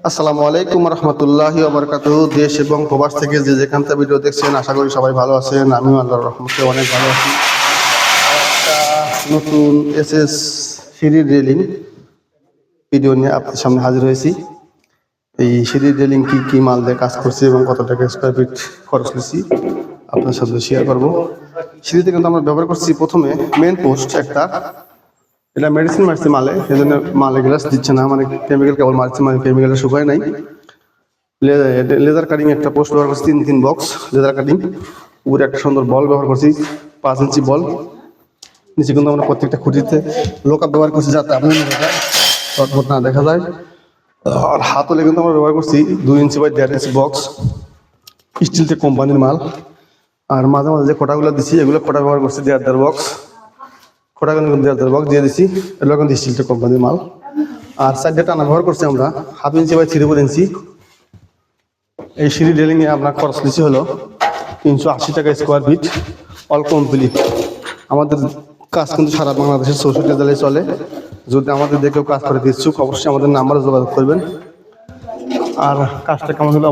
আসসালামু আলাইকুম রহমতুল্লাহি ওয়া বারাকাতুহু। দেশ এবং প্রবাস থেকে যে যেখান থেকে ভিডিও দেখছেন, আশা করি সবাই ভালো আছেন। আমিও আল্লাহর রহমতে অনেক ভালো আছি। একটা নতুন এসএস সিঁড়ির রেলিং ভিডিও নিয়ে আপনাদের সামনে হাজির হয়েছি। এই সিঁড়ির রেলিং কি কি মাল দিয়ে কাজ করছি এবং কত টাকা স্কোয়ার ফিট খরচ নিয়েছি আপনার সাথে শেয়ার করবো। সিঁড়িতে কিন্তু আমরা ব্যবহার করছি প্রথমে মেন পোস্ট একটা, এটা মেডিসিন মারছে মালে, এই জন্য মালে গ্লাস দিচ্ছে না, মানে কেমিক্যাল কেবল মারছে, মানে কেমিক্যালটা শুকায় নাই। লেজার কাটিং একটা পোস্ট ব্যবহার করছি, তিন বক্স লেজার কাটিং। উপরে একটা সুন্দর বল ব্যবহার করছি, 5 ইঞ্চি বল। নিচে কিন্তু আমরা প্রত্যেকটা খুঁটিতে লোকআপ ব্যবহার করছি, যাতে আপনার চটপট না দেখা যায়। আর হাতলে কিন্তু আমরা ব্যবহার করছি 2 ইঞ্চি বাই 1.5 ইঞ্চি বক্স, স্টিলতে কোম্পানির মাল। আর মাঝে মাঝে যে খোটাগুলো দিচ্ছি, এগুলো খোটা ব্যবহার করছি 1.5 বক্স, খোটা কিন্তু 1.5 বক্স দিয়ে দিচ্ছি, এগুলো কিন্তু স্টিলতে কোম্পানির মাল। আর সাইডে টানা ব্যবহার করছি আমরা 1/2 ইঞ্চি বাই 3/4 ইঞ্চি। এই সিঁড়ি রেলিংয়ে আপনার খরচ নিচ্ছি হলো 380 টাকা স্কোয়ার ফিট, অল কমপ্লিট। আমাদের কাজ কিন্তু সারা বাংলাদেশের 64 জেলায় চলে। যদি আমাদের দেখেও কাজ করে ইচ্ছুক, অবশ্যই আমাদের নাম্বারে যোগাযোগ করবেন। আর কাজটা কেমন হলো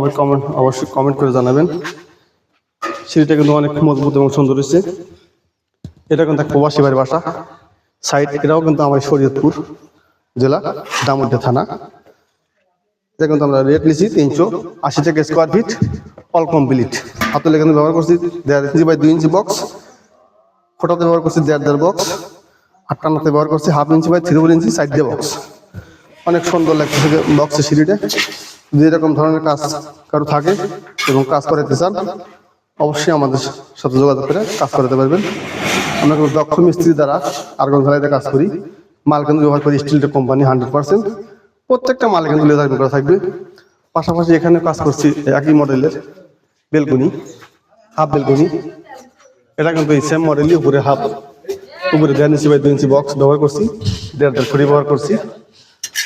অবশ্যই কমেন্ট করে জানাবেন। সিঁড়িটা কিন্তু অনেক মজবুত এবং সুন্দর হয়েছে। এটা কিন্তু এক প্রবাসী বাড়ির বাসা সাইড, এটাও কিন্তু আমার শরীয়তপুর জেলা, দামুড়িয়া থানা। এটা কিন্তু আমরা রেট নিচ্ছি 380 টাকা স্কোয়ার ফিট, অল কমপ্লিট। হাতলে কিন্তু ব্যবহার করছি 1.5 ইঞ্চি বাই 2 ইঞ্চি বক্স, ফোটাতে ব্যবহার করছি 1.5 বক্স, আর টানাতে ব্যবহার করছি 1/2 ইঞ্চি বাই 3/4 ইঞ্চি সাইড দিয়ে বক্স। অনেক সুন্দর লাগছে বক্সের সিঁড়িটা। যদি এরকম ধরনের কাজ কারো থাকে এবং কাজ করাতে চান, অবশ্যই আমাদের সাথে যোগাযোগ করে কাজ করাতে পারবেন। আমরা কিন্তু দক্ষ মিস্ত্রি দ্বারা আর্গন ঝালাইতে কাজ করি। মাল কিন্তু ব্যবহার করি স্টিলটা কোম্পানি 100%। প্রত্যেকটা মালে কিন্তু লেজার করা থাকবে। পাশাপাশি এখানে কাজ করছি একই মডেলের বেলকনি, হাফ বেলকনি। এটা কিন্তু এই সেম মডেলই, উপরে 1.5 ইঞ্চি বাই 2 ইঞ্চি বক্স ব্যবহার করছি, 1.5 ফুটি ব্যবহার করছি।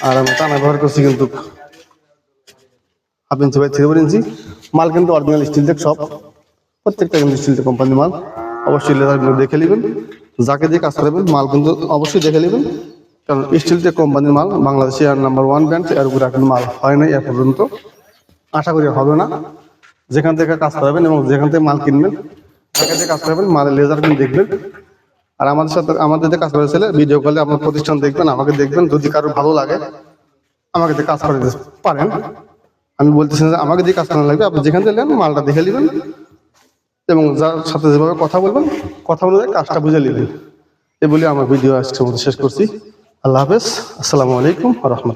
আর আমরা টানা ব্যবহার করছি কিন্তু 1/2 ইঞ্চি বাই 3/4 ইঞ্চি। মাল কিন্তু অরিজিনাল স্টিল দেখ সব, প্রত্যেকটা কিন্তু স্টিল কোম্পানির মাল। অবশ্যই লেজারগুলো দেখে নেবেন, যাকে দিয়ে কাজ করবেন মাল কিন্তু অবশ্যই দেখে নেবেন, কারণ স্টিলতে কোম্পানির মাল বাংলাদেশে আর নাম্বার 1 ব্র্যান্ড। এর উপরে এখন মাল হয় নাই এর পর্যন্ত, আশা করি হবে না। যেখান থেকে কাজ করাবেন এবং যেখান থেকে মাল কিনবেন, সেখান থেকে কাজ করাবেন, মালের লেজার কিন্তু দেখবেন। আর আমাদের যে কাজ করেছিল ভিডিও কলে আপনার প্রতিষ্ঠান দেখবেন, আমাকে দেখবেন। যদি কারো ভালো লাগে আমাকে দিয়ে কাজ করে দিতে পারেন। আমি বলতেছি যে আমাকে দিয়ে কাজ করানো লাগবে, আপনি যেখান থেকে নেন মালটা দেখে নেবেন এবং যার সাথে যেভাবে কথা বলবেন, কথা অনুযায়ী কাজটা বুঝে নেবেন। এ বলে আমার ভিডিও আজকের মতো শেষ করছি। আল্লাহ হাফেজ, আসসালামু আলাইকুম ওয়া রাহমাতুল্লাহ।